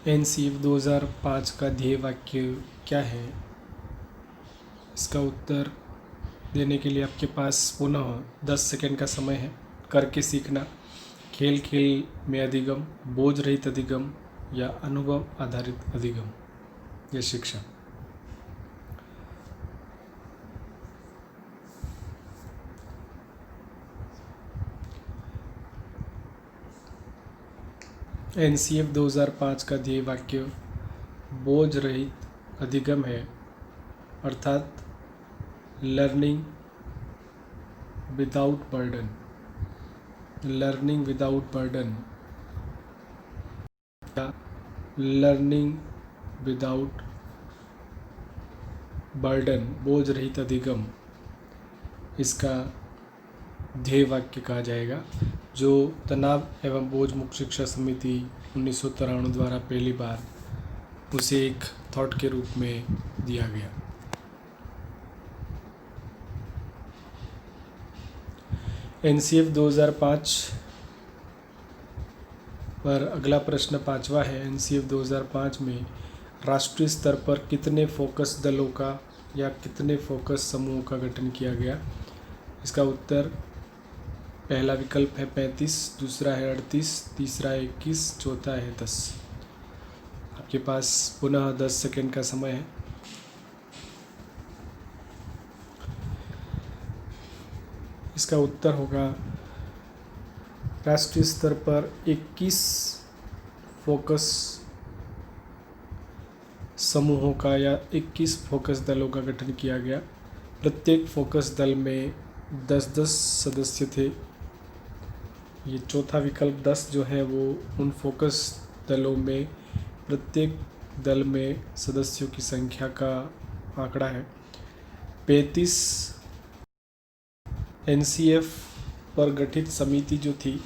NCF 2005 का ध्येय वाक्य क्या है? इसका उत्तर देने के लिए आपके पास पुनः 10 सेकंड का समय है। करके सीखना, खेल खेल में अधिगम, बोझ रहित अधिगम या अनुभव आधारित अधिगम या शिक्षा। एनसीएफ 2005 का ध्येय वाक्य बोझ रहित अधिगम है, अर्थात learning without burden. Learning without burden या लर्निंग विदाउट बर्डन, बोझ रहित अधिगम, इसका ध्येय वाक्य कहा जाएगा, जो तनाव एवं बोझ मुक्त शिक्षा समिति 1993 द्वारा पहली बार उसे एक थॉट के रूप में दिया गया। एनसीएफ 2005 पर अगला प्रश्न 5वां है। एनसीएफ 2005 में राष्ट्रीय स्तर पर कितने फोकस दलों का या कितने फोकस समूहों का गठन किया गया? इसका उत्तर पहला विकल्प है 35, दूसरा है 38, तीसरा है 21, चौथा है 10। आपके पास पुनः 10 सेकंड का समय है। इसका उत्तर होगा राष्ट्रीय स्तर पर 21 फोकस समूहों का या 21 फोकस दलों का गठन किया गया। प्रत्येक फोकस दल में 10-10 सदस्य थे। ये चौथा विकल्प 10 जो है वो उन फोकस दलों में प्रत्येक दल में सदस्यों की संख्या का आंकड़ा है। 35 एनसीएफ पर गठित समिति जो थी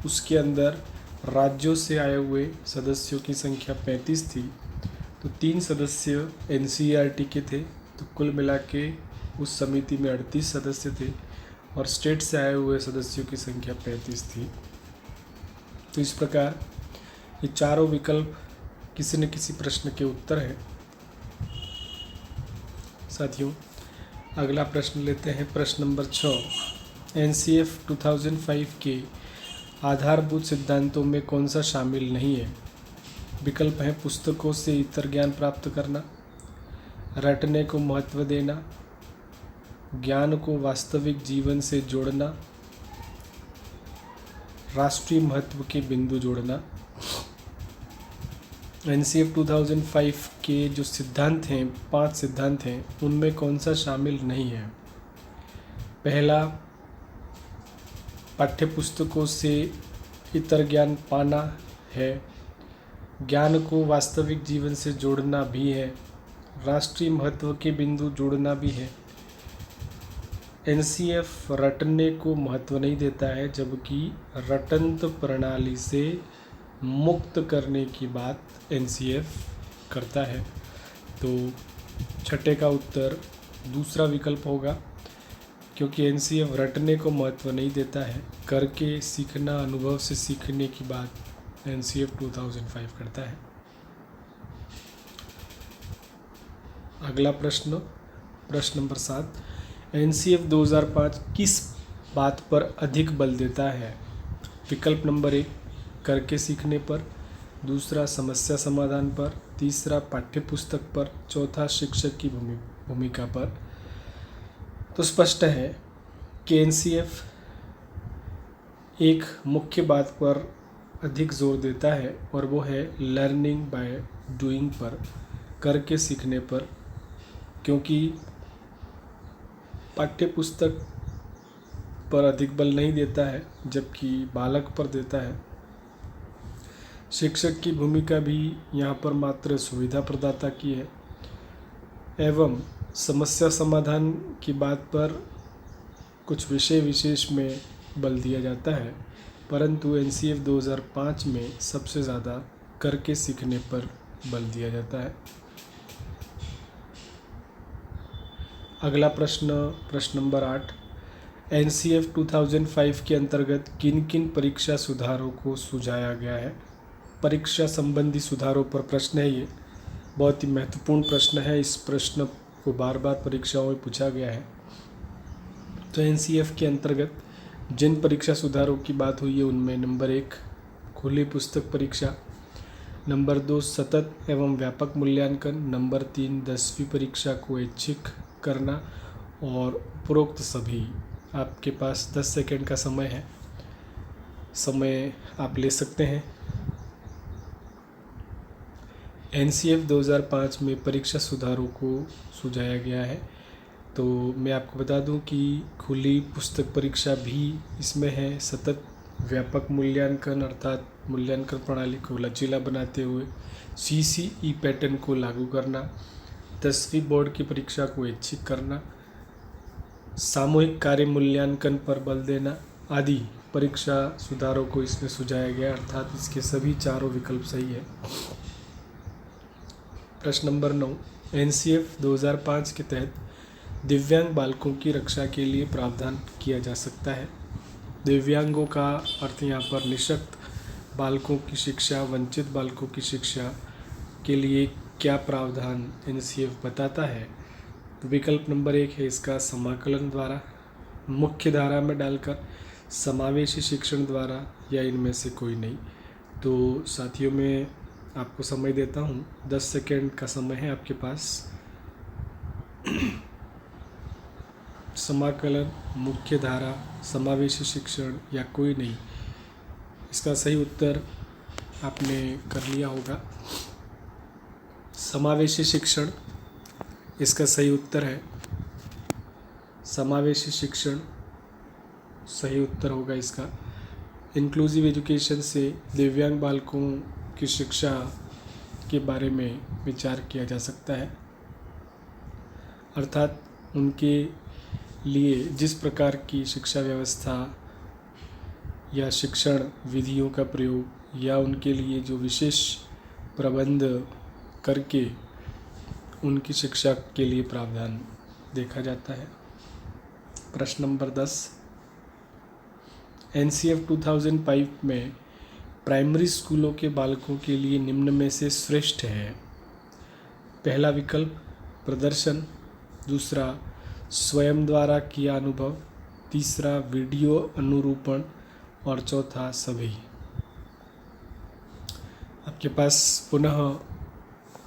उसके अंदर राज्यों से आए हुए सदस्यों की संख्या 35 थी, तो 3 सदस्य एनसीईआरटी के थे, तो कुल मिला के उस समिति में 38 सदस्य थे और स्टेट से आए हुए सदस्यों की संख्या 35 थी। तो इस प्रकार ये चारों विकल्प किसी न किसी प्रश्न के उत्तर हैं। साथियों, अगला प्रश्न लेते हैं, प्रश्न नंबर 6। एनसीएफ 2005 के आधारभूत सिद्धांतों में कौन सा शामिल नहीं है? विकल्प हैं पुस्तकों से इतर ज्ञान प्राप्त करना, रटने को महत्व देना, ज्ञान को वास्तविक जीवन से जोड़ना, राष्ट्रीय महत्व के बिंदु जोड़ना। एनसीएफ 2005 के जो सिद्धांत हैं, 5 सिद्धांत हैं, उनमें कौन सा शामिल नहीं है? पहला, पाठ्य पुस्तकों से इतर ज्ञान पाना है, ज्ञान को वास्तविक जीवन से जोड़ना भी है, राष्ट्रीय महत्व के बिंदु जोड़ना भी है। एनसीएफ रटने को महत्व नहीं देता है, जबकि रटंत प्रणाली से मुक्त करने की बात एनसीएफ करता है। तो छठे का उत्तर दूसरा विकल्प होगा, क्योंकि एनसीएफ रटने को महत्व नहीं देता है, करके सीखना, अनुभव से सीखने की बात एनसीएफ 2005 करता है। अगला प्रश्न, प्रश्न नंबर 7। एनसीएफ 2005 किस बात पर अधिक बल देता है? विकल्प नंबर 1 करके सीखने पर, दूसरा समस्या समाधान पर, तीसरा पाठ्य पुस्तक पर, चौथा शिक्षक की भूमिका पर। तो स्पष्ट है कि एनसीएफ एक मुख्य बात पर अधिक जोर देता है और वो है लर्निंग बाय डूइंग पर, करके सीखने पर, क्योंकि पाठ्य पुस्तक पर अधिक बल नहीं देता है जबकि बालक पर देता है। शिक्षक की भूमिका भी यहाँ पर मात्र सुविधा प्रदाता की है, एवं समस्या समाधान की बात पर कुछ विषय विशेष में बल दिया जाता है, परंतु एनसीएफ 2005 में सबसे ज़्यादा करके सीखने पर बल दिया जाता है। अगला प्रश्न, प्रश्न नंबर 8। एनसीएफ 2005 के अंतर्गत किन किन परीक्षा सुधारों को सुझाया गया है? परीक्षा संबंधी सुधारों पर प्रश्न है। ये बहुत ही महत्वपूर्ण प्रश्न है। इस प्रश्न को बार बार परीक्षाओं में पूछा गया है। तो एनसीएफ के अंतर्गत जिन परीक्षा सुधारों की बात हुई है उनमें नंबर 1 खुली पुस्तक परीक्षा, नंबर 2 सतत एवं व्यापक मूल्यांकन, नंबर 3 10वीं परीक्षा को ऐच्छिक करना और उपरोक्त सभी। आपके पास 10 सेकंड का समय है, समय आप ले सकते हैं। एनसीएफ 2005 में परीक्षा सुधारों को सुझाया गया है। तो मैं आपको बता दूं कि खुली पुस्तक परीक्षा भी इसमें है। सतत व्यापक मूल्यांकन अर्थात मूल्यांकन प्रणाली को लचीला बनाते हुए सीसीई पैटर्न को लागू करना, 10वीं बोर्ड की परीक्षा को ऐच्छिक करना, सामूहिक कार्य मूल्यांकन पर बल देना आदि परीक्षा सुधारों को इसमें सुझाया गया, अर्थात इसके सभी चारों विकल्प सही है। प्रश्न नंबर 9, एनसीएफ 2005 के तहत दिव्यांग बालकों की रक्षा के लिए प्रावधान किया जा सकता है। दिव्यांगों का अर्थ यहाँ पर निःशक्त बालकों की शिक्षा, वंचित बालकों की शिक्षा के लिए क्या प्रावधान एनसीएफ बताता है। तो विकल्प नंबर 1 है इसका समाकलन द्वारा, मुख्य धारा में डालकर, समावेशी शिक्षण द्वारा या इनमें से कोई नहीं। तो साथियों मैं आपको समय देता हूँ, 10 सेकेंड का समय है आपके पास। समाकलन, मुख्य धारा, समावेशी शिक्षण या कोई नहीं, इसका सही उत्तर आपने कर लिया होगा। समावेशी शिक्षण इसका सही उत्तर है। समावेशी शिक्षण सही उत्तर होगा इसका। इंक्लूसिव एजुकेशन से दिव्यांग बालकों की शिक्षा के बारे में विचार किया जा सकता है, अर्थात उनके लिए जिस प्रकार की शिक्षा व्यवस्था या शिक्षण विधियों का प्रयोग या उनके लिए जो विशेष प्रबंध करके उनकी शिक्षा के लिए प्रावधान देखा जाता है। प्रश्न नंबर 10, एनसीएफ 2005 में प्राइमरी स्कूलों के बालकों के लिए निम्न में से श्रेष्ठ है। पहला विकल्प प्रदर्शन, दूसरा स्वयं द्वारा किया अनुभव, तीसरा वीडियो अनुरूपण और चौथा सभी। आपके पास पुनः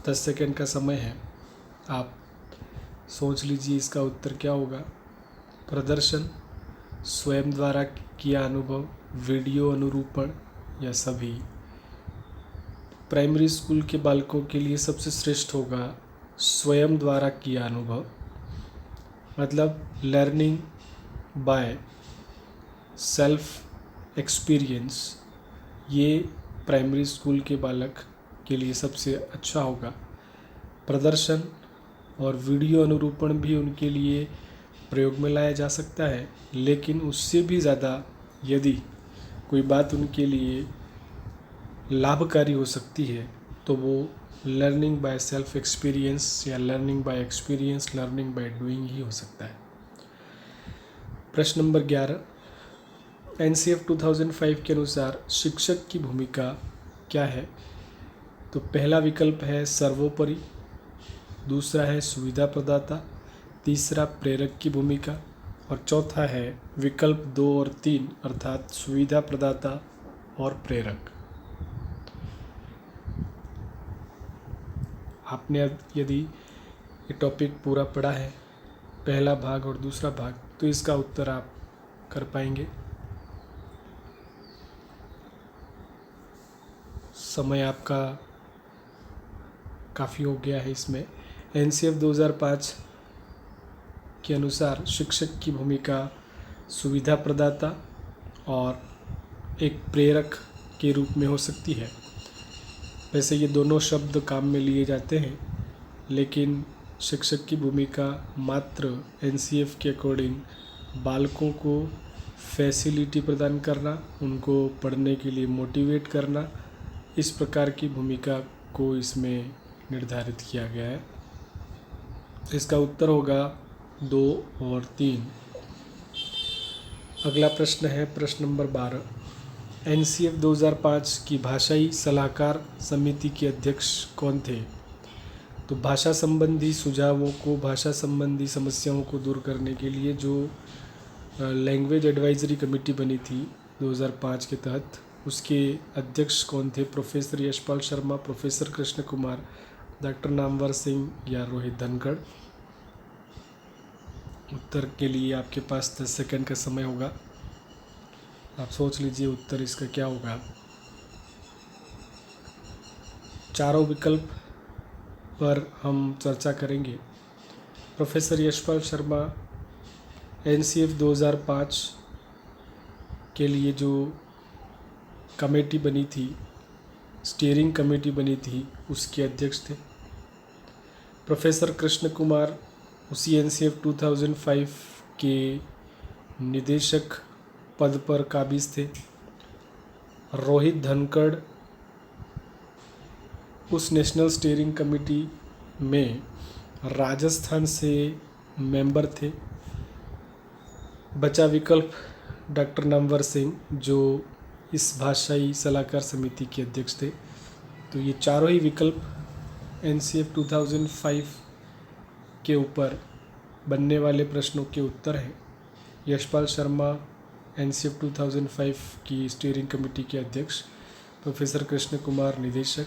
10 सेकंड का समय है, आप सोच लीजिए इसका उत्तर क्या होगा। प्रदर्शन, स्वयं द्वारा किया अनुभव, वीडियो अनुरूपण या सभी। प्राइमरी स्कूल के बालकों के लिए सबसे श्रेष्ठ होगा स्वयं द्वारा किया अनुभव, मतलब लर्निंग बाय सेल्फ एक्सपीरियंस। ये प्राइमरी स्कूल के बालक के लिए सबसे अच्छा होगा। प्रदर्शन और वीडियो अनुरूपण भी उनके लिए प्रयोग में लाया जा सकता है, लेकिन उससे भी ज़्यादा यदि कोई बात उनके लिए लाभकारी हो सकती है तो वो लर्निंग बाय सेल्फ एक्सपीरियंस या learning by experience, learning by doing he हो सकता है। प्रश्न नंबर 11, एनसीएफ 2005 के अनुसार शिक्षक की भूमिका क्या है। तो पहला विकल्प है सर्वोपरि, दूसरा है सुविधा प्रदाता, तीसरा प्रेरक की भूमिका और चौथा है विकल्प 2 और 3 अर्थात सुविधा प्रदाता और प्रेरक। आपने यदि ये टॉपिक पूरा पढ़ा है, पहला भाग और दूसरा भाग, तो इसका उत्तर आप कर पाएंगे। समय आपका काफ़ी हो गया है इसमें। एनसीएफ 2005 के अनुसार शिक्षक की भूमिका सुविधा प्रदाता और एक प्रेरक के रूप में हो सकती है। वैसे ये दोनों शब्द काम में लिए जाते हैं, लेकिन शिक्षक की भूमिका मात्र एनसीएफ के अकॉर्डिंग बालकों को फैसिलिटी प्रदान करना, उनको पढ़ने के लिए मोटिवेट करना, इस प्रकार की भूमिका को इसमें निर्धारित किया गया है। इसका उत्तर होगा 2 और 3। अगला प्रश्न है प्रश्न नंबर 12, NCF 2005 की भाषाई सलाहकार समिति के अध्यक्ष कौन थे? तो भाषा संबंधी सुझावों को, भाषा संबंधी समस्याओं को दूर करने के लिए जो लैंग्वेज एडवाइजरी कमेटी बनी थी 2005 के तहत, उसके अध्यक्ष कौन थे? Professor Yashpal Sharma, professor Krishna Kumar, doctor Namvar Singh या रोहित धनखड़? उत्तर के लिए आपके पास 10 सेकंड का समय होगा। आप सोच लीजिए उत्तर इसका क्या होगा। चारों विकल्प पर हम चर्चा करेंगे। प्रोफेसर यशपाल शर्मा NCF 2005 के लिए जो कमेटी बनी थी, स्टीयरिंग कमेटी बनी थी, उसके अध्यक्ष थे। प्रोफेसर कृष्ण कुमार उसी NCF 2005 के निदेशक पद पर काबिज थे। रोहित धनखड़ उस नेशनल स्टीयरिंग कमेटी में राजस्थान से मेंबर थे। बचा विकल्प डॉक्टर नामवर सिंह, जो इस भाषाई सलाहकार समिति के अध्यक्ष थे। तो ये चारों ही विकल्प NCF 2005 के ऊपर बनने वाले प्रश्नों के उत्तर हैं। यशपाल शर्मा NCF 2005 की स्टीयरिंग कमेटी के अध्यक्ष, प्रोफेसर कृष्ण कुमार निदेशक,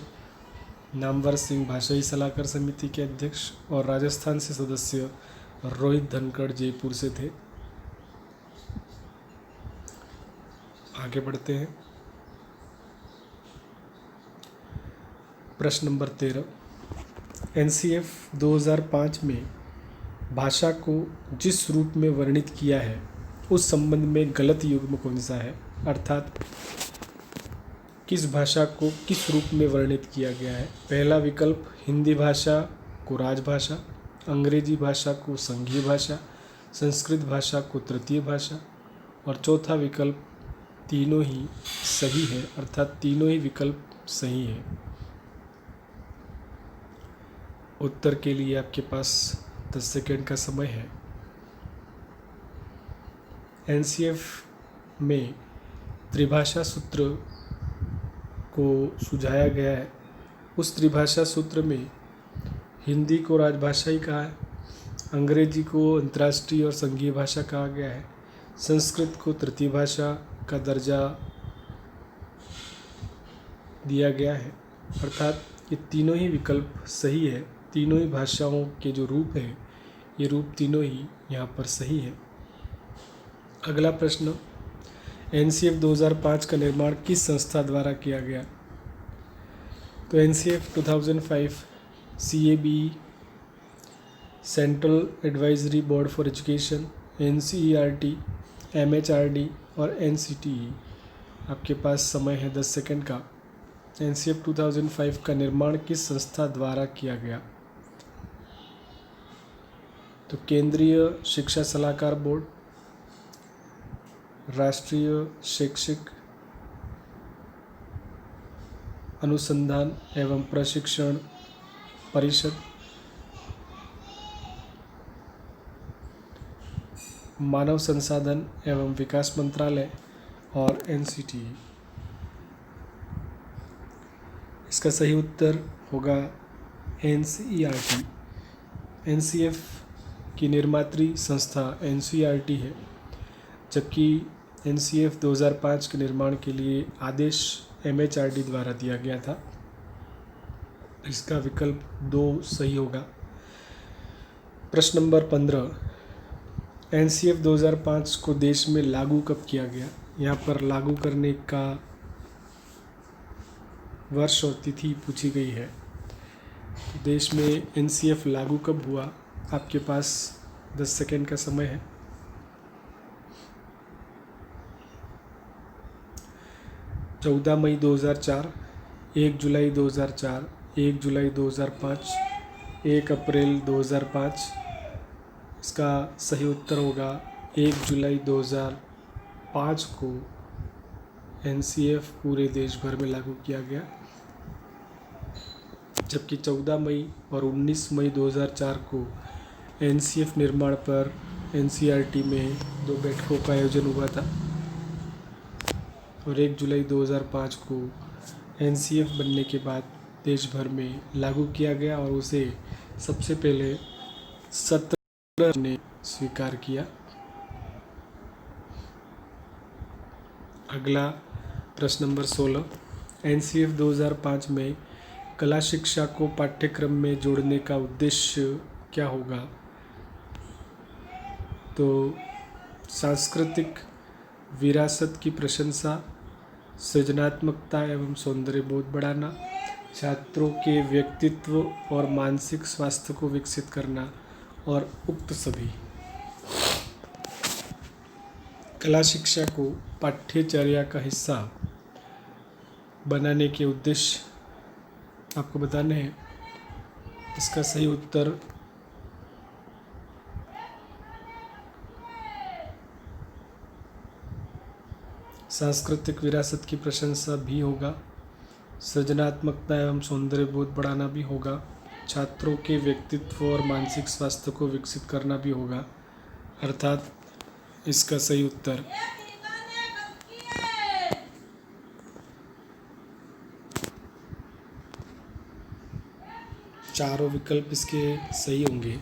नामवर सिंह भाषाई सलाहकार समिति के अध्यक्ष और राजस्थान से सदस्य रोहित धनखड़ जयपुर से थे। आगे बढ़ते हैं। प्रश्न नंबर 13, NCF 2005 में भाषा को जिस रूप में वर्णित किया है उस संबंध में गलत युग्म कौन सा है? अर्थात किस भाषा को किस रूप में वर्णित किया गया है? पहला विकल्प हिंदी भाषा को राजभाषा, अंग्रेजी भाषा को संघीय भाषा, संस्कृत भाषा को तृतीय भाषा, और चौथा विकल्प तीनों ही सही है, अर्थात तीनों ही विकल्प सही है। उत्तर के लिए आपके पास 10 सेकंड का समय है। NCF में त्रिभाषा सूत्र को सुझाया गया है। उस त्रिभाषा सूत्र में हिंदी को राजभाषा ही कहा है, अंग्रेजी को अंतर्राष्ट्रीय और संघीय भाषा कहा गया है, संस्कृत को तृतीय भाषा का दर्जा दिया गया है, अर्थात ये तीनों ही विकल्प सही है। तीनों ही भाषाओं के जो रूप हैं, ये रूप तीनों ही यहाँ पर सही है। अगला प्रश्न, NCF 2005 का निर्माण किस संस्था द्वारा किया गया? तो NCF 2005 CABE, central advisory board for education, NCERT, MHRD और NCTE। आपके पास समय है 10 सेकंड का। NCF 2005 का निर्माण किस संस्था द्वारा किया गया? तो केंद्रीय शिक्षा सलाहकार बोर्ड, राष्ट्रीय शैक्षिक अनुसंधान एवं प्रशिक्षण परिषद, मानव संसाधन एवं विकास मंत्रालय और NCTE। इसका सही उत्तर होगा NCERT। NCF की निर्मात्री संस्था NCERT है, जबकि NCF 2005 के निर्माण के लिए आदेश MHRD द्वारा दिया गया था। इसका विकल्प 2 सही होगा। प्रश्न नंबर 15, NCF 2005 को देश में लागू कब किया गया? यहाँ पर लागू करने का वर्ष और तिथि पूछी गई है। देश में NCF लागू कब हुआ? आपके पास 10 सेकंड का समय है। 14 मई 2004, 1 जुलाई 2004, 1 जुलाई 2005, 1 अप्रैल 2005। इसका सही उत्तर होगा 1 जुलाई 2005 को NCF पूरे देश भर में लागू किया गया, जबकि 14 मई और 19 मई 2004 को NCF निर्माण पर NCERT में 2 बैठकों का आयोजन हुआ था। और 1 जुलाई 2005 को एनसीएफ बनने के बाद देश भर में लागू किया गया और उसे सबसे पहले 17 ने स्वीकार किया। अगला प्रश्न नंबर 16, एनसीएफ 2005 में कला शिक्षा को पाठ्यक्रम में जोड़ने का उद्देश्य क्या होगा? तो सांस्कृतिक विरासत की प्रशंसा, सृजनात्मकता एवं सौंदर्य बोध बढ़ाना, छात्रों के व्यक्तित्व और मानसिक स्वास्थ्य को विकसित करना और उक्त सभी। कला शिक्षा को पाठ्यचर्या का हिस्सा बनाने के उद्देश्य आपको बताने हैं। इसका सही उत्तर सांस्कृतिक विरासत की प्रशंसा भी होगा, सृजनात्मकता एवं सौंदर्य बोध बढ़ाना भी होगा, छात्रों के व्यक्तित्व और मानसिक स्वास्थ्य को विकसित करना भी होगा। अर्थात इसका सही उत्तर चारों विकल्प इसके सही होंगे।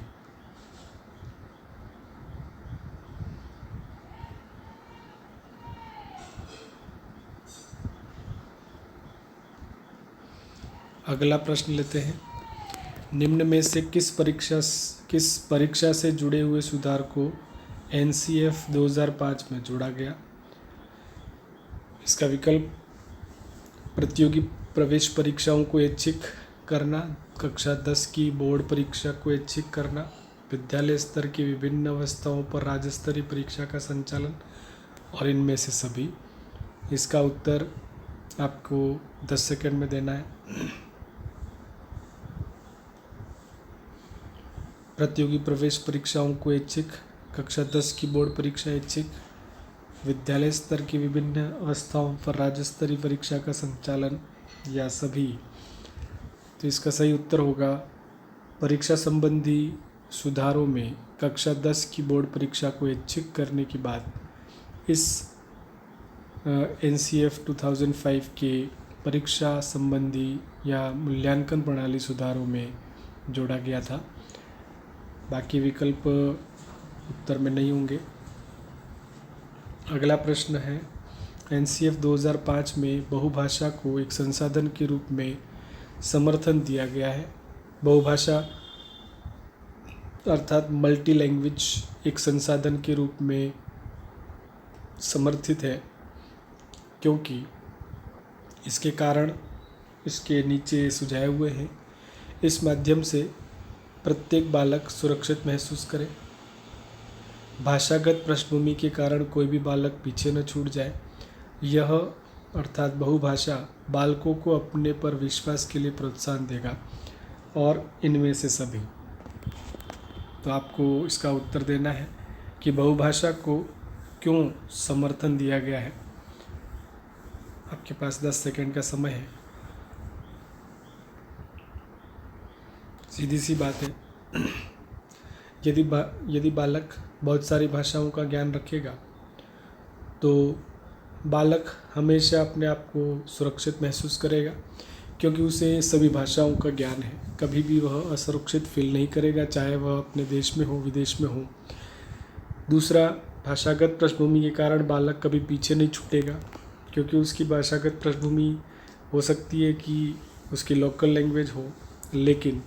अगला प्रश्न लेते हैं। निम्न में से किस परीक्षा से जुड़े हुए सुधार को एनसीएफ 2005 में जोड़ा गया? इसका विकल्प प्रतियोगी प्रवेश परीक्षाओं को ऐच्छिक करना, कक्षा 10 की बोर्ड परीक्षा को ऐच्छिक करना, विद्यालय स्तर की विभिन्न अवस्थाओं पर राज्य स्तरीय परीक्षा का संचालन और इनमें से सभी। इसका उत्तर आपको 10 सेकंड में देना है। प्रतियोगी प्रवेश परीक्षाओं को ऐच्छिक, कक्षा 10 की बोर्ड परीक्षा ऐच्छिक, विद्यालय स्तर की विभिन्न अवस्थाओं पर राज्य स्तरीय परीक्षा का संचालन या सभी। तो इसका सही उत्तर होगा परीक्षा संबंधी सुधारों में कक्षा 10 की बोर्ड परीक्षा को ऐच्छिक करने के बाद इस एनसीएफ 2005 के परीक्षा संबंधी या मूल्यांकन प्रणाली सुधारों में जोड़ा गया था। बाकी विकल्प उत्तर में नहीं होंगे। अगला प्रश्न है, एनसीएफ 2005 में बहुभाषा को एक संसाधन के रूप में समर्थन दिया गया है। बहुभाषा अर्थात मल्टी लैंग्वेज एक संसाधन के रूप में समर्थित है, क्योंकि इसके कारण इसके नीचे सुझाए हुए हैं। इस माध्यम से प्रत्येक बालक सुरक्षित महसूस करे, भाषागत पृष्ठभूमि के कारण कोई भी बालक पीछे न छूट जाए। यह अर्थात बहुभाषा बालकों को अपने पर विश्वास के लिए प्रोत्साहन देगा और इनमें से सभी। तो आपको इसका उत्तर देना है कि बहुभाषा को क्यों समर्थन दिया गया है। आपके पास 10 सेकंड का समय है। सीधी सी बात है, यदि बालक बहुत सारी भाषाओं का ज्ञान रखेगा तो बालक हमेशा अपने आप को सुरक्षित महसूस करेगा, क्योंकि उसे सभी भाषाओं का ज्ञान है। कभी भी वह असुरक्षित फील नहीं करेगा, चाहे वह अपने देश में हो विदेश में हो। दूसरा, भाषागत पृष्ठभूमि के कारण बालक कभी पीछे नहीं छूटेगा, क्योंकि उसकी भाषागत पृष्ठभूमि हो सकती है कि उसकी लोकल लैंग्वेज हो, लेकिन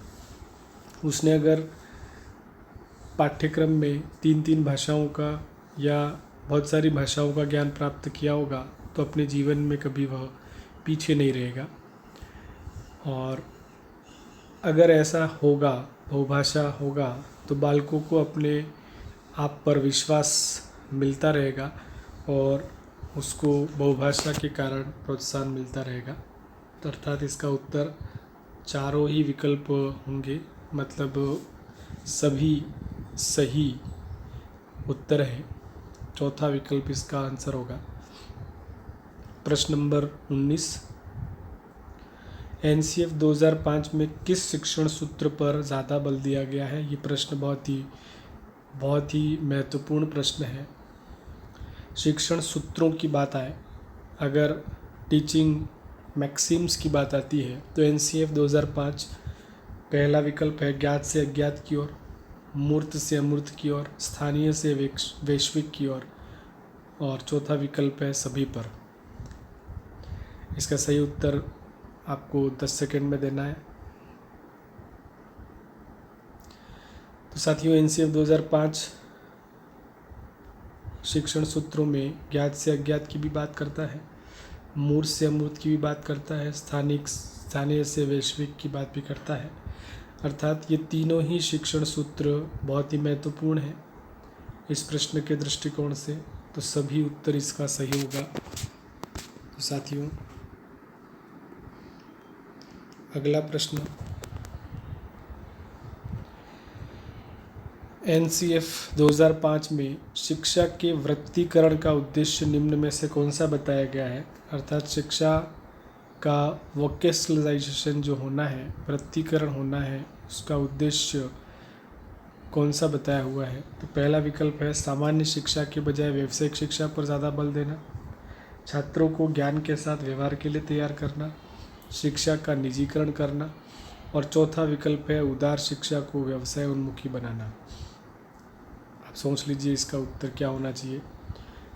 उसने अगर पाठ्यक्रम में 3 भाषाओं का या बहुत सारी भाषाओं का ज्ञान प्राप्त किया होगा तो अपने जीवन में कभी वह पीछे नहीं रहेगा। और अगर ऐसा होगा, बहुभाषा होगा, तो बालकों को अपने आप पर विश्वास मिलता रहेगा और उसको बहुभाषा के कारण प्रोत्साहन मिलता रहेगा। तो अर्थात इसका उत्तर चारों ही विकल्प होंगे, मतलब सभी सही उत्तर है। चौथा विकल्प इसका आंसर होगा। प्रश्न नंबर 19, एनसीएफ 2005 में किस शिक्षण सूत्र पर ज़्यादा बल दिया गया है? ये प्रश्न बहुत ही महत्वपूर्ण प्रश्न है। शिक्षण सूत्रों की बात आए अगर टीचिंग मैक्सिम्स की बात आती है तो एनसीएफ 2005 पहला विकल्प है ज्ञात से अज्ञात की ओर, मूर्त से अमूर्त की ओर, स्थानीय से वैश्विक की ओर, और चौथा विकल्प है सभी पर। इसका सही उत्तर आपको 10 सेकंड में देना है। तो साथियों, एनसीएफ 2005 शिक्षण सूत्रों में ज्ञात से अज्ञात की भी बात करता है, मूर्त से अमूर्त की भी बात करता है, स्थानीय से वैश्विक की बात भी करता है। अर्थात ये तीनों ही शिक्षण सूत्र बहुत ही महत्वपूर्ण हैं इस प्रश्न के दृष्टिकोण से, तो सभी उत्तर इसका सही होगा। तो साथियों, अगला प्रश्न, एनसीएफ 2005 में शिक्षा के वृत्तीकरण का उद्देश्य निम्न में से कौन सा बताया गया है। अर्थात शिक्षा का वोकेशनलाइजेशन जो होना है, वृत्तीकरण होना है, उसका उद्देश्य कौन सा बताया हुआ है। तो पहला विकल्प है सामान्य शिक्षा के बजाय व्यावसायिक शिक्षा पर ज़्यादा बल देना, छात्रों को ज्ञान के साथ व्यवहार के लिए तैयार करना, शिक्षा का निजीकरण करना, और चौथा विकल्प है उदार शिक्षा को व्यवसाय उन्मुखी बनाना। आप सोच लीजिए इसका उत्तर क्या होना चाहिए।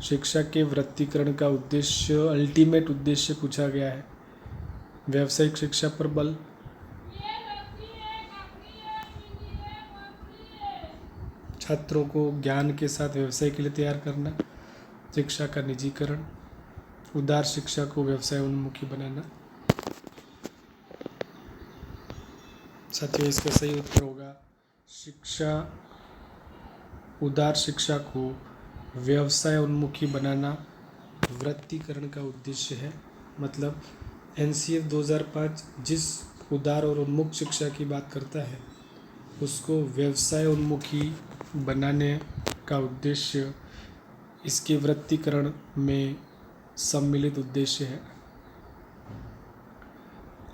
शिक्षा के वृत्तीकरण का उद्देश्य, अल्टीमेट उद्देश्य पूछा गया है, व्यावसायिक शिक्षा पर बल, छात्रों को ज्ञान के साथ व्यवसाय के लिए तैयार करना, शिक्षा का निजीकरण, उदार शिक्षा को व्यवसाय उन्मुखी बनाना। साथियों, इसका सही उत्तर होगा शिक्षा, उदार शिक्षा को व्यवसाय उन्मुखी बनाना वृत्तीकरण का उद्देश्य है। मतलब एनसीएफ 2005 जिस उदार और उन्मुख शिक्षा की बात करता है उसको व्यवसाय उन्मुखी बनाने का उद्देश्य इसके वृत्तीकरण में सम्मिलित उद्देश्य है।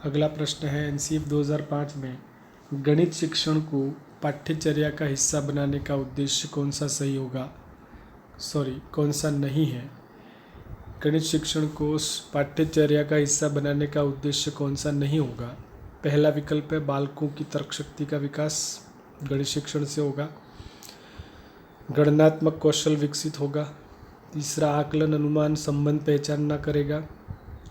अगला प्रश्न है, एनसीएफ 2005 में गणित शिक्षण को पाठ्यचर्या का हिस्सा बनाने का उद्देश्य कौन सा सही होगा, कौन सा नहीं है। गणित शिक्षण को पाठ्यचर्या का हिस्सा बनाने का उद्देश्य कौन सा नहीं होगा। पहला विकल्प है बालकों की तर्क शक्ति का विकास गणित शिक्षण से होगा, गणनात्मक कौशल विकसित होगा, तीसरा आकलन अनुमान संबंध पहचानना करेगा,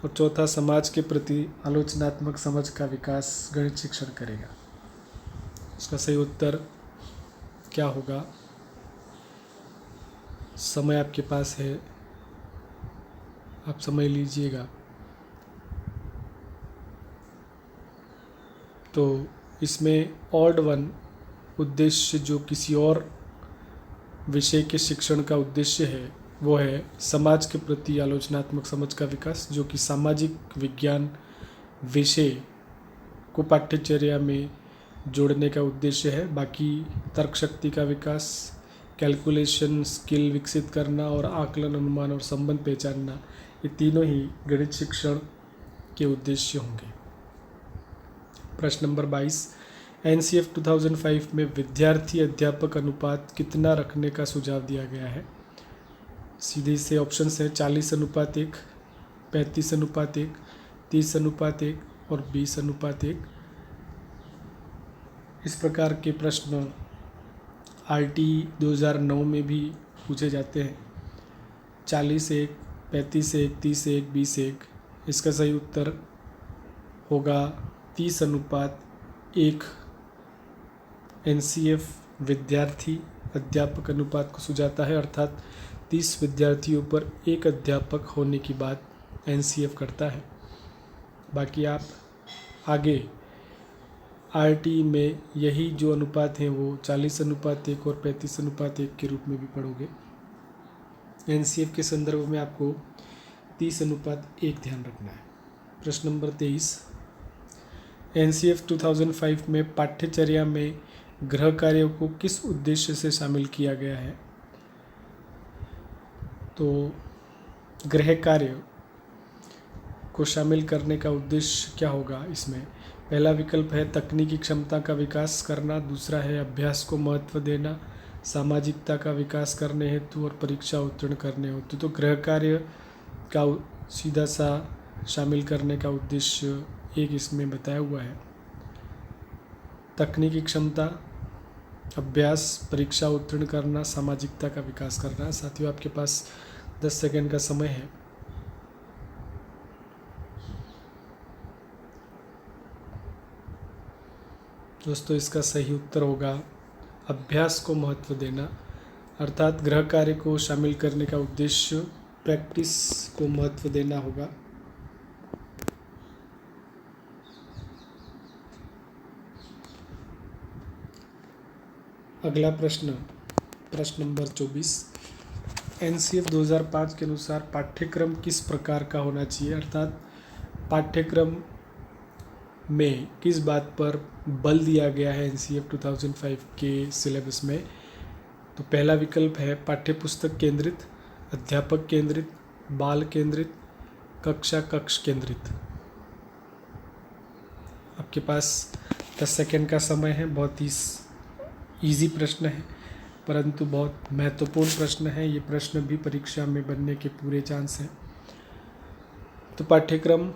और चौथा समाज के प्रति आलोचनात्मक समझ का विकास गणित शिक्षण करेगा। इसका सही उत्तर क्या होगा, समय आपके पास है, आप समझ लीजिएगा। तो इसमें ऑड वन उद्देश्य जो किसी और विषय के शिक्षण का उद्देश्य है वो है समाज के प्रति आलोचनात्मक समझ का विकास, जो कि सामाजिक विज्ञान विषय को पाठ्यचर्या में जोड़ने का उद्देश्य है। बाकी तर्क शक्ति का विकास, कैलकुलेशन स्किल विकसित करना और आकलन अनुमान और संबंध पहचानना, ये तीनों ही गणित शिक्षण के उद्देश्य होंगे। प्रश्न नंबर 22, एनसीएफ 2005 में विद्यार्थी अध्यापक अनुपात कितना रखने का सुझाव दिया गया है। सीधे से ऑप्शन है 40:1, 35:1, 30:1 और 20:1। इस प्रकार के प्रश्न आरटी 2009 में भी पूछे जाते हैं। 40:1, 35:1, 30:1, 20:1। इसका सही उत्तर होगा 30:1। एनसीएफ विद्यार्थी अध्यापक अनुपात को सुझाता है, अर्थात 30 विद्यार्थियों पर एक अध्यापक होने की बात एनसीएफ करता है। बाकी आप आगे आरटी में यही जो अनुपात हैं वो 40:1 और 35:1 के रूप में भी पढ़ोगे। एनसीएफ के संदर्भ में आपको 30:1 ध्यान रखना है। प्रश्न नंबर 23, एनसीएफ 2005 में पाठ्यचर्या में गृह कार्यों को किस उद्देश्य से शामिल किया गया है। तो गृह कार्य को शामिल करने का उद्देश्य क्या होगा इसमें। पहला विकल्प है तकनीकी क्षमता का विकास करना, दूसरा है अभ्यास को महत्व देना, सामाजिकता का विकास करने हेतु और परीक्षा उत्तीर्ण करने हेतु। तो गृह कार्य का सीधा सा शामिल करने का उद्देश्य एक इसमें बताया हुआ है। तकनीकी क्षमता, अभ्यास, परीक्षा उत्तीर्ण करना, सामाजिकता का विकास करना। साथियों, आपके पास 10 सेकंड का समय है। दोस्तों, इसका सही उत्तर होगा अभ्यास को महत्व देना, अर्थात गृह कार्य को शामिल करने का उद्देश्य प्रैक्टिस को महत्व देना होगा। अगला प्रश्न नंबर 24। एनसीएफ 2005 के अनुसार पाठ्यक्रम किस प्रकार का होना चाहिए, अर्थात पाठ्यक्रम में किस बात पर बल दिया गया है एनसीएफ 2005 के सिलेबस में। तो पहला विकल्प है पाठ्यपुस्तक केंद्रित, अध्यापक केंद्रित, बाल केंद्रित, कक्षा कक्ष केंद्रित। आपके पास 10 सेकंड का समय है। बहुत ही इजी प्रश्न है, परंतु बहुत महत्वपूर्ण प्रश्न है। ये प्रश्न भी परीक्षा में बनने के पूरे चांस हैं। तो पाठ्यक्रम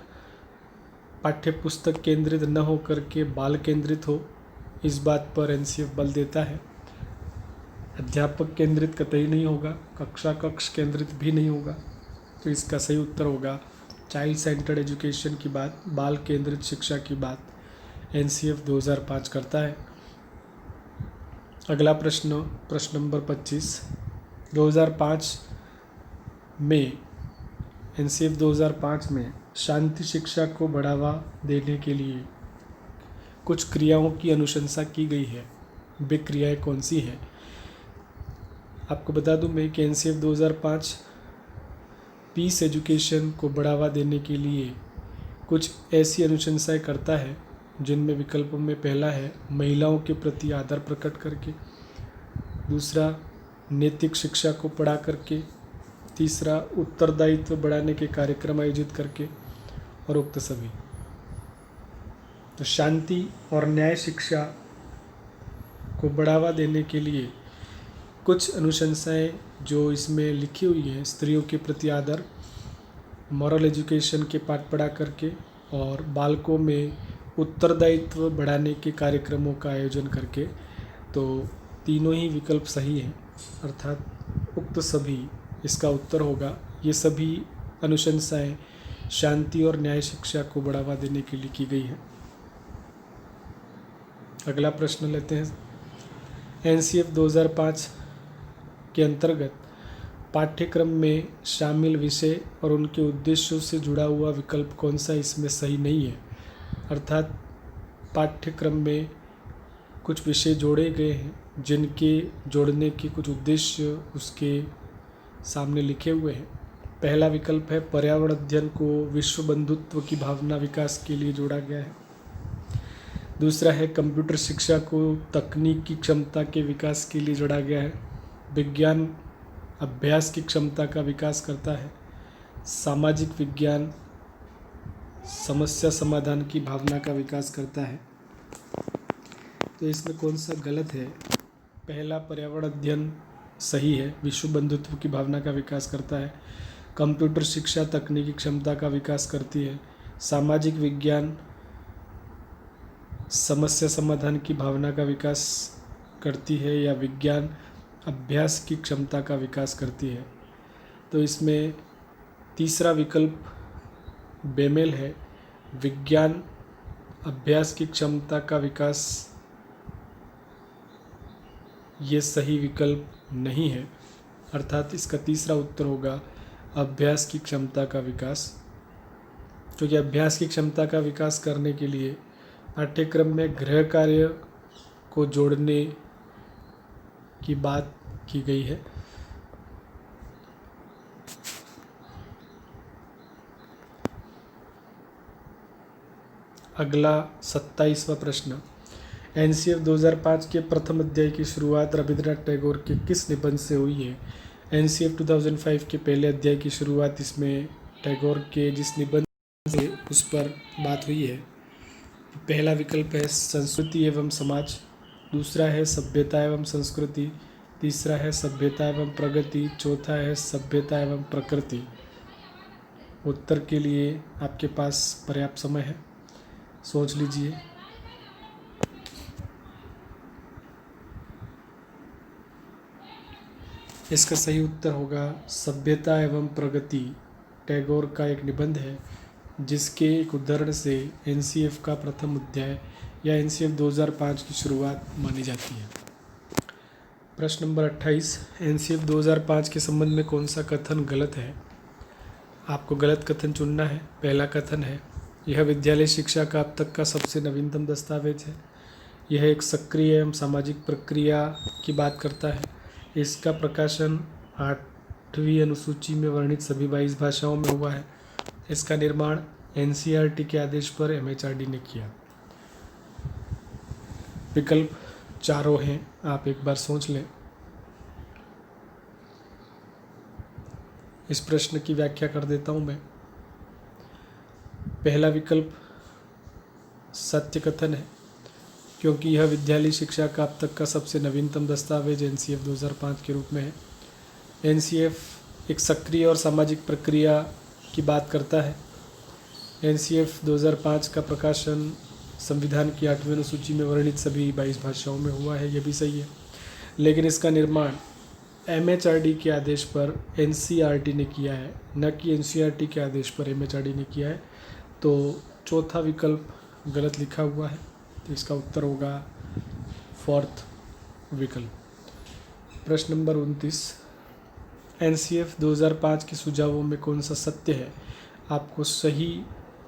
पाठ्यपुस्तक केंद्रित न हो करके बाल केंद्रित हो, इस बात पर एनसीएफ बल देता है। अध्यापक केंद्रित कतई नहीं होगा, कक्षा कक्ष केंद्रित भी नहीं होगा। तो इसका सही उत्तर होगा चाइल्ड सेंटर्ड एजुकेशन की बात, बाल केंद्रित शिक्षा की बात एनसीएफ 2005 करता है। अगला प्रश्न नंबर 25। 2005 में एनसीएफ 2005 में शांति शिक्षा को बढ़ावा देने के लिए कुछ क्रियाओं की अनुशंसा की गई है। वे क्रियाएं कौन सी है? आपको बता दूं मैं कि एनसीएफ 2005 पीस एजुकेशन को बढ़ावा देने के लिए कुछ ऐसी अनुशंसाएं करता है जिनमें विकल्पों में पहला है महिलाओं के प्रति आदर प्रकट करके, दूसरा नैतिक शिक्षा को पढ़ा करके, तीसरा उत्तरदायित्व बढ़ाने के कार्यक्रम आयोजित करके, और उक्त सभी। तो शांति और न्याय शिक्षा को बढ़ावा देने के लिए कुछ अनुशंसाएं जो इसमें लिखी हुई हैं, स्त्रियों के प्रति आदर, मॉरल एजुकेशन के पाठ पढ़ा करके, और बालकों में उत्तरदायित्व बढ़ाने के कार्यक्रमों का आयोजन करके। तो तीनों ही विकल्प सही हैं, अर्थात उक्त सभी इसका उत्तर होगा। ये सभी अनुशंसाएं शांति और न्याय शिक्षा को बढ़ावा देने के लिए की गई है। अगला प्रश्न लेते हैं। एनसीएफ 2005 के अंतर्गत पाठ्यक्रम में शामिल विषय और उनके उद्देश्यों से जुड़ा हुआ विकल्प कौन सा इसमें सही नहीं है, अर्थात पाठ्यक्रम में कुछ विषय जोड़े गए हैं जिनके जोड़ने के कुछ उद्देश्य उसके सामने लिखे हुए हैं। पहला विकल्प है पर्यावरण अध्ययन को विश्व बंधुत्व की भावना विकास के लिए जोड़ा गया है। दूसरा है कंप्यूटर शिक्षा को तकनीक की क्षमता के विकास के लिए जोड़ा गया है। विज्ञान अभ्यास की क्षमता का विकास करता है। सामाजिक विज्ञान समस्या समाधान की भावना का विकास करता है। तो इसमें कौन सा गलत है? पहला पर्यावरण अध्ययन सही है, विश्व बंधुत्व की भावना का विकास करता है। कंप्यूटर शिक्षा तकनीकी क्षमता का विकास करती है। सामाजिक विज्ञान समस्या समाधान की भावना का विकास करती है, या विज्ञान अभ्यास की क्षमता का विकास करती है। तो इसमें तीसरा विकल्प बेमेल है, विज्ञान अभ्यास की क्षमता का विकास, ये सही विकल्प नहीं है, अर्थात इसका तीसरा उत्तर होगा अभ्यास की क्षमता का विकास। क्योंकि अभ्यास की क्षमता का विकास करने के लिए पाठ्यक्रम में गृह कार्य को जोड़ने की बात की गई है। अगला 27वां प्रश्न। एनसीएफ 2005 के प्रथम अध्याय की शुरुआत रविंद्रनाथ टैगोर के किस निबंध से हुई है? एनसीएफ 2005 के पहले अध्याय की शुरुआत इसमें टैगोर के जिस निबंध से उस पर बात हुई है। पहला विकल्प है संस्कृति एवं समाज, दूसरा है सभ्यता एवं संस्कृति, तीसरा है सभ्यता एवं प्रगति, चौथा है सभ्यता एवं प्रकृति, उत्तर के लिए आपके पास पर्याप्त समय है, सोच लीजिए। इसका सही उत्तर होगा सभ्यता एवं प्रगति, टैगोर का एक निबंध है जिसके एक उदाहरण से एनसीएफ का प्रथम अध्याय या एनसीएफ 2005 की शुरुआत मानी जाती है। प्रश्न नंबर 28, एनसीएफ 2005 के संबंध में कौन सा कथन गलत है? आपको गलत कथन चुनना है। पहला कथन है, यह विद्यालय शिक्षा का अब तक का सबसे नवीनतम दस्तावेज है। यह एक सक्रिय एवं सामाजिक प्रक्रिया की बात करता है। इसका प्रकाशन 8वीं अनुसूची में वर्णित सभी 22 भाषाओं में हुआ है। इसका निर्माण एनसीईआरटी के आदेश पर एमएचआरडी ने किया। विकल्प चारों हैं, आप एक बार सोच लें। इस प्रश्न की व्याख्या कर देता हूं मैं। पहला विकल्प सत्य कथन है, क्योंकि यह विद्यालय शिक्षा का अब तक का सबसे नवीनतम दस्तावेज एनसीएफ 2005 के रूप में है। एनसीएफ एक सक्रिय और सामाजिक प्रक्रिया की बात करता है। एनसीएफ 2005 का प्रकाशन संविधान की 8वीं अनुसूची में वर्णित सभी 22 भाषाओं में हुआ है, यह भी सही है। लेकिन इसका निर्माण एमएचआरडी के आदेश पर एनसीईआरटी ने किया है, न कि एनसीईआरटी के आदेश पर एमएचआरडी ने किया है। तो चौथा विकल्प गलत लिखा हुआ है, तो इसका उत्तर होगा फोर्थ विकल्प। प्रश्न नंबर 29, एनसीएफ 2005 के सुझावों में कौन सा सत्य है? आपको सही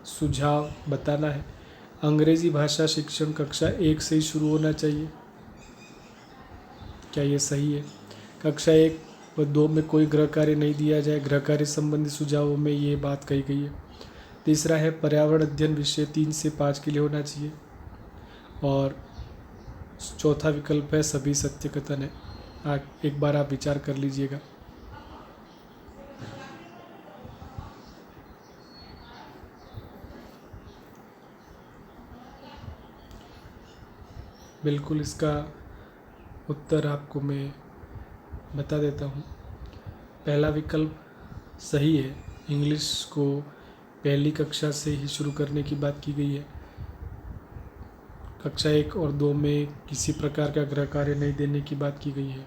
सुझाव बताना है। अंग्रेजी भाषा शिक्षण कक्षा 1 से ही शुरू होना चाहिए। क्या ये सही है? कक्षा 1 व 2 में कोई गृह कार्य नहीं दिया जाए। गृह कार्य संबंधी सुझावों में ये बात कही गई है। तीसरा है पर्यावरण अध्ययन विषय 3 से 5 के लिए होना चाहिए। और चौथा विकल्प है सभी सत्य कथन है। एक बार आप विचार कर लीजिएगा। बिल्कुल, इसका उत्तर आपको मैं बता देता हूँ। पहला विकल्प सही है। इंग्लिश को पहली कक्षा से ही शुरू करने की बात की गई है। कक्षा 1 और 2 में किसी प्रकार का गृह कार्य नहीं देने की बात की गई है।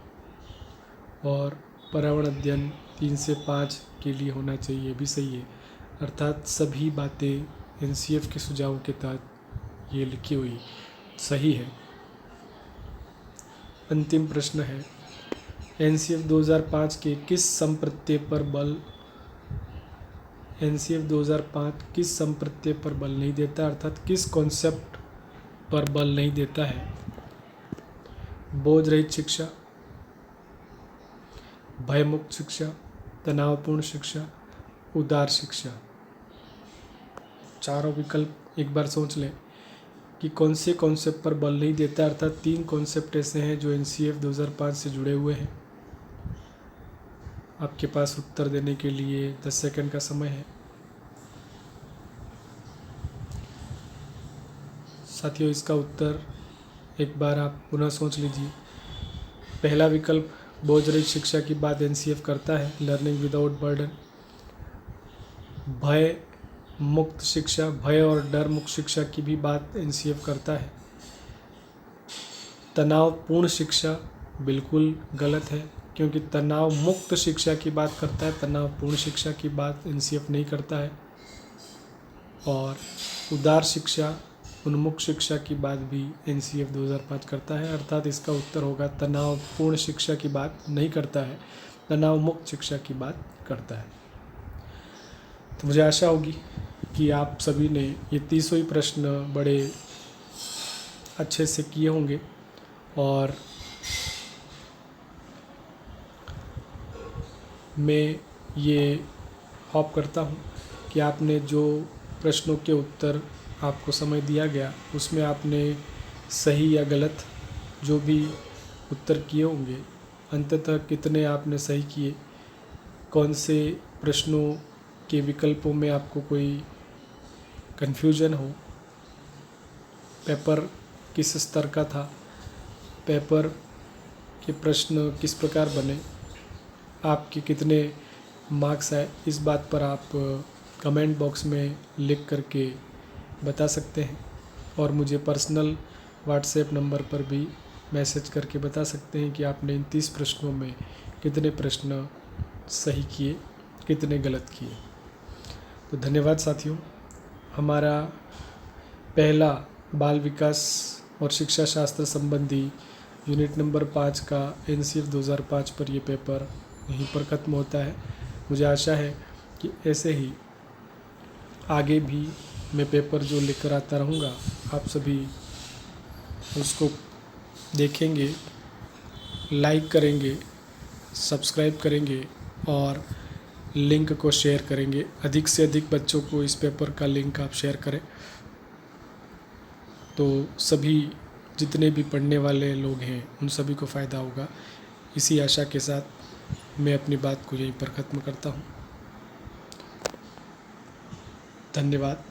और पर्यावरण अध्ययन 3 से 5 के लिए होना चाहिए, भी सही है। अर्थात सभी बातें एनसीएफ के सुझावों के तहत ये लिखी हुई सही है। अंतिम प्रश्न है, एनसीएफ 2005 के किस संप्रत्यय पर बल एनसीएफ 2005 किस संप्रत्यय पर बल नहीं देता, अर्थात किस कॉन्सेप्ट पर बल नहीं देता है? बोझ रहित शिक्षा, भयमुक्त शिक्षा, तनावपूर्ण शिक्षा, उदार शिक्षा। चारों विकल्प एक बार सोच लें कि कौन से कॉन्सेप्ट पर बल नहीं देता, अर्थात 3 कॉन्सेप्ट ऐसे हैं जो एनसीएफ 2005 से जुड़े हुए हैं। आपके पास उत्तर देने के लिए 10 सेकंड का समय है। साथियों, इसका उत्तर एक बार आप पुनः सोच लीजिए। पहला विकल्प बोझ रहित शिक्षा की बात एनसीएफ करता है, लर्निंग विदाउट बर्डन। भय मुक्त शिक्षा, भय और डर मुक्त शिक्षा की भी बात एनसीएफ करता है। तनावपूर्ण शिक्षा बिल्कुल गलत है, क्योंकि तनाव मुक्त शिक्षा की बात करता है, तनावपूर्ण शिक्षा की बात एनसीएफ नहीं करता है। और उदार शिक्षा, उन्मुक्त शिक्षा की बात भी एनसीएफ 2005 करता है। अर्थात इसका उत्तर होगा तनावपूर्ण शिक्षा की बात नहीं करता है, तनाव मुक्त शिक्षा की बात करता है। तो मुझे आशा होगी कि आप सभी ने ये 30 ही प्रश्न बड़े अच्छे से किए होंगे। और मैं ये होप करता हूँ कि आपने जो प्रश्नों के उत्तर आपको समय दिया गया उसमें आपने सही या गलत जो भी उत्तर किए होंगे, अंततः कितने आपने सही किए, कौन से प्रश्नों के विकल्पों में आपको कोई कन्फ्यूजन हो, पेपर किस स्तर का था, पेपर के प्रश्न किस प्रकार बने, आपके कितने मार्क्स आए, इस बात पर आप कमेंट बॉक्स में लिख करके बता सकते हैं और मुझे पर्सनल व्हाट्सएप नंबर पर भी मैसेज करके बता सकते हैं कि आपने इन 30 प्रश्नों में कितने प्रश्न सही किए, कितने गलत किए। तो धन्यवाद साथियों। हमारा पहला बाल विकास और शिक्षा शास्त्र संबंधी यूनिट नंबर 5 का NCF 2005 पर ये पेपर यहीं पर ख़त्म होता है। मुझे आशा है कि ऐसे ही आगे भी मैं पेपर जो लेकर आता रहूँगा, आप सभी उसको देखेंगे, लाइक करेंगे, सब्सक्राइब करेंगे और लिंक को शेयर करेंगे। अधिक से अधिक बच्चों को इस पेपर का लिंक आप शेयर करें, तो सभी जितने भी पढ़ने वाले लोग हैं उन सभी को फ़ायदा होगा। इसी आशा के साथ मैं अपनी बात को यहीं पर ख़त्म करता हूँ। धन्यवाद।